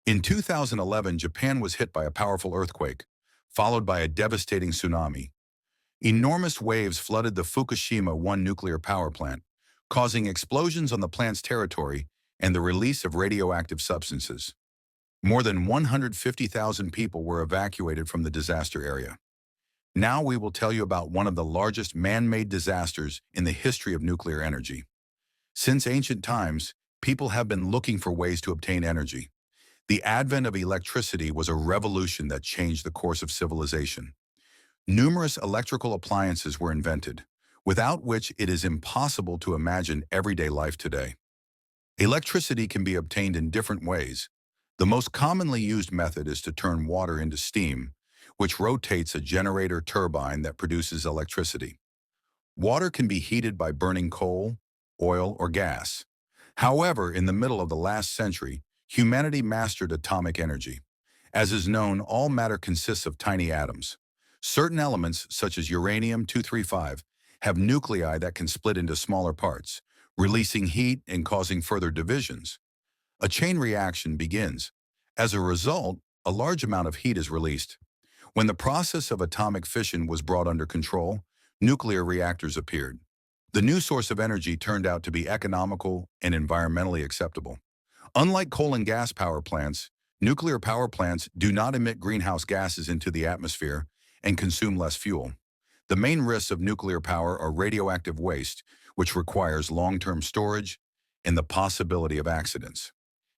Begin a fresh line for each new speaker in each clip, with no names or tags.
In 2011, Japan was hit by a powerful earthquake, followed by a devastating tsunami. Enormous waves flooded the Fukushima 1 nuclear power plant, causing explosions on the plant's territory and the release of radioactive substances. More than 150,000 people were evacuated from the disaster area. Now we will tell you about one of the largest man-made disasters in the history of nuclear energy. Since ancient times, people have been looking for ways to obtain energy. The advent of electricity was a revolution that changed the course of civilization. Numerous electrical appliances were invented, without which it is impossible to imagine everyday life today. Electricity can be obtained in different ways. The most commonly used method is to turn water into steam, which rotates a generator turbine that produces electricity. Water can be heated by burning coal, oil, or gas. However, in the middle of the last century, humanity mastered atomic energy. As is known, all matter consists of tiny atoms. Certain elements, such as uranium-235, have nuclei that can split into smaller parts, releasing heat and causing further divisions. A chain reaction begins. As a result, a large amount of heat is released. When the process of atomic fission was brought under control, nuclear reactors appeared. The new source of energy turned out to be economical and environmentally acceptable. Unlike coal and gas power plants, nuclear power plants do not emit greenhouse gases into the atmosphere and consume less fuel. The main risks of nuclear power are radioactive waste, which requires long-term storage, and the possibility of accidents.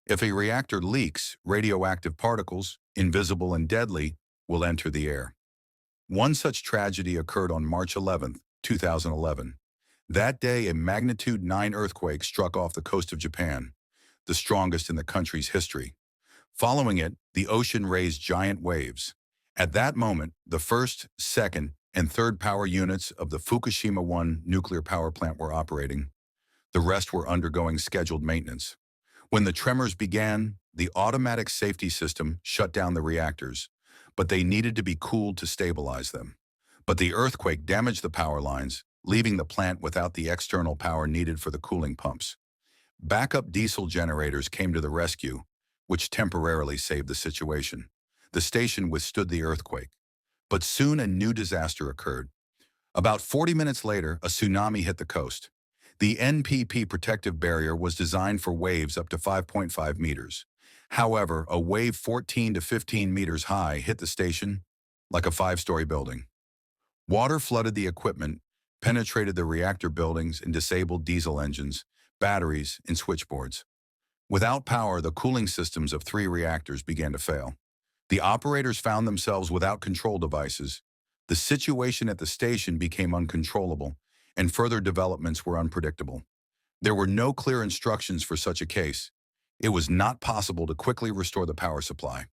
If a reactor leaks, radioactive particles, invisible and deadly, will enter the air. One such tragedy occurred on March 11, 2011. That day, a magnitude 9 earthquake struck off the coast of Japan, the strongest in the country's history. Following it, the ocean raised giant waves. At that moment, the first, second, and third power units of the Fukushima 1 nuclear power plant were operating. The rest were undergoing scheduled maintenance. When the tremors began, the automatic safety system shut down the reactors, but they needed to be cooled to stabilize them. But the earthquake damaged the power lines, leaving the plant without the external power needed for the cooling pumps. Backup diesel generators came to the rescue, which temporarily saved the situation. The station withstood the earthquake. But soon a new disaster occurred. About 40 minutes later, a tsunami hit the coast. The NPP protective barrier was designed for waves up to 5.5 meters. However, a wave 14 to 15 meters high hit the station like a 5-story building. Water flooded the equipment, penetrated the reactor buildings, and disabled diesel engines, batteries, and switchboards. Without power, the cooling systems of 3 reactors began to fail. The operators found themselves without control devices. The situation at the station became uncontrollable, and further developments were unpredictable. There were no clear instructions for such a case. It was not possible to quickly restore the power supply.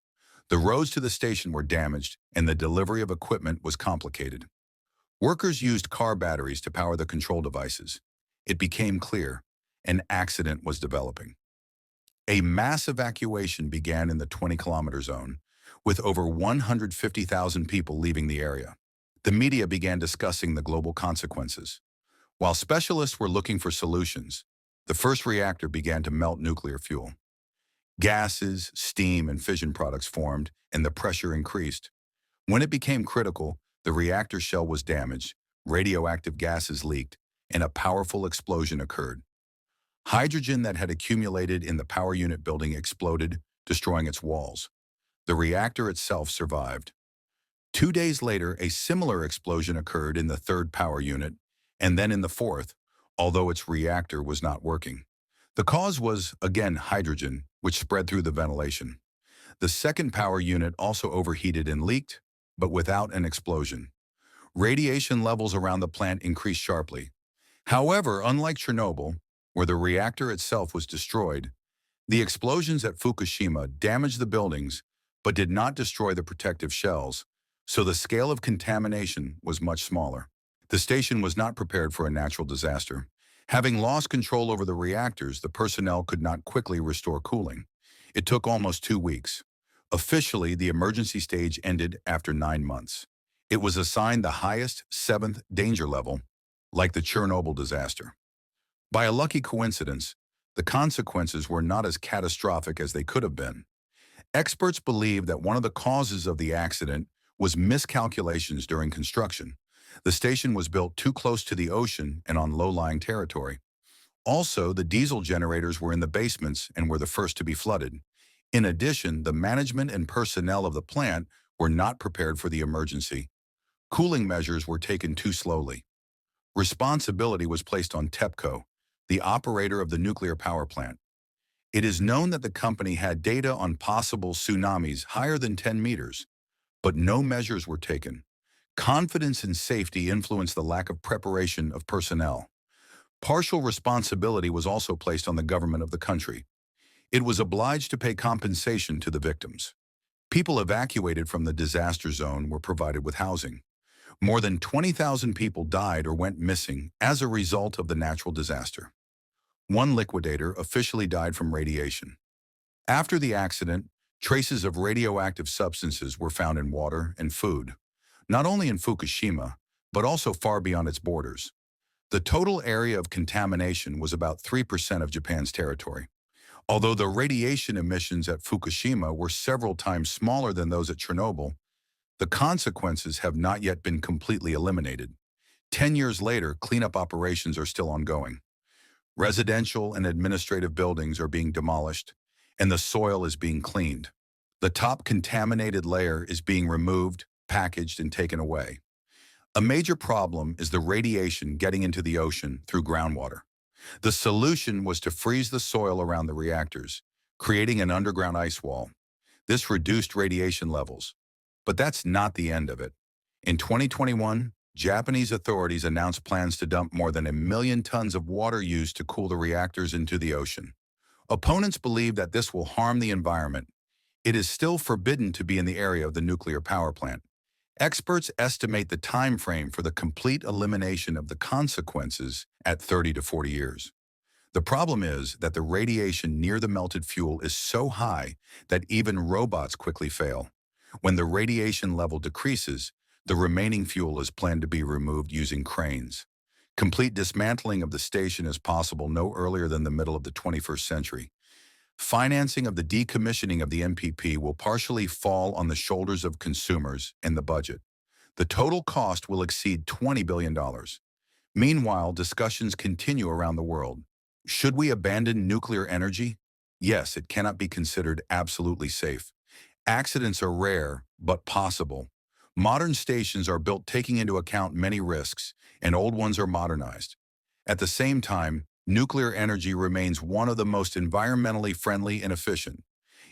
The roads to the station were damaged, and the delivery of equipment was complicated. Workers used car batteries to power the control devices. It became clear an accident was developing. A mass evacuation began in the 20-kilometer zone, with over 150,000 people leaving the area. The media began discussing the global consequences. While specialists were looking for solutions, the first reactor began to melt nuclear fuel. Gases, steam, and fission products formed, and the pressure increased. When it became critical, the reactor shell was damaged, radioactive gases leaked, and a powerful explosion occurred. Hydrogen that had accumulated in the power unit building exploded, destroying its walls. The reactor itself survived. 2 days later, a similar explosion occurred in the third power unit, and then in the fourth, although its reactor was not working. The cause was, again, hydrogen, which spread through the ventilation. The second power unit also overheated and leaked, but without an explosion. Radiation levels around the plant increased sharply. However, unlike Chernobyl, where the reactor itself was destroyed, the explosions at Fukushima damaged the buildings but did not destroy the protective shells, so the scale of contamination was much smaller. The station was not prepared for a natural disaster. Having lost control over the reactors, the personnel could not quickly restore cooling. It took almost 2 weeks. Officially, the emergency stage ended after 9 months. It was assigned the highest, 7th danger level, like the Chernobyl disaster. By a lucky coincidence, the consequences were not as catastrophic as they could have been. Experts believe that one of the causes of the accident was miscalculations during construction. The station was built too close to the ocean and on low-lying territory. Also, the diesel generators were in the basements and were the first to be flooded. In addition, the management and personnel of the plant were not prepared for the emergency. Cooling measures were taken too slowly. Responsibility was placed on TEPCO, the operator of the nuclear power plant. It is known that the company had data on possible tsunamis higher than 10 meters, but no measures were taken. Confidence in safety influenced the lack of preparation of personnel. Partial responsibility was also placed on the government of the country. It was obliged to pay compensation to the victims. People evacuated from the disaster zone were provided with housing. More than 20,000 people died or went missing as a result of the natural disaster. One liquidator officially died from radiation. After the accident, traces of radioactive substances were found in water and food, not only in Fukushima, but also far beyond its borders. The total area of contamination was about 3% of Japan's territory. Although the radiation emissions at Fukushima were several times smaller than those at Chernobyl, the consequences have not yet been completely eliminated. 10 years later, cleanup operations are still ongoing. Residential and administrative buildings are being demolished, and the soil is being cleaned. The top contaminated layer is being removed, packaged, and taken away. A major problem is the radiation getting into the ocean through groundwater. The solution was to freeze the soil around the reactors, creating an underground ice wall. This reduced radiation levels. But that's not the end of it. In 2021, Japanese authorities announced plans to dump more than 1 million tons of water used to cool the reactors into the ocean. Opponents believe that this will harm the environment. It is still forbidden to be in the area of the nuclear power plant. Experts estimate the time frame for the complete elimination of the consequences at 30 to 40 years. The problem is that the radiation near the melted fuel is so high that even robots quickly fail. When the radiation level decreases, the remaining fuel is planned to be removed using cranes. Complete dismantling of the station is possible no earlier than the middle of the 21st century. Financing of the decommissioning of the NPP will partially fall on the shoulders of consumers and the budget. The total cost will exceed $20 billion. Meanwhile, discussions continue around the world. Should we abandon nuclear energy? Yes, it cannot be considered absolutely safe. Accidents are rare, but possible. Modern stations are built taking into account many risks, and old ones are modernized. At the same time, nuclear energy remains one of the most environmentally friendly and efficient.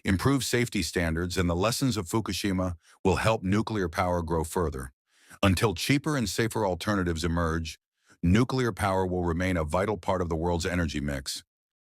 Improved safety standards and the lessons of Fukushima will help nuclear power grow further. Until cheaper and safer alternatives emerge, nuclear power will remain a vital part of the world's energy mix.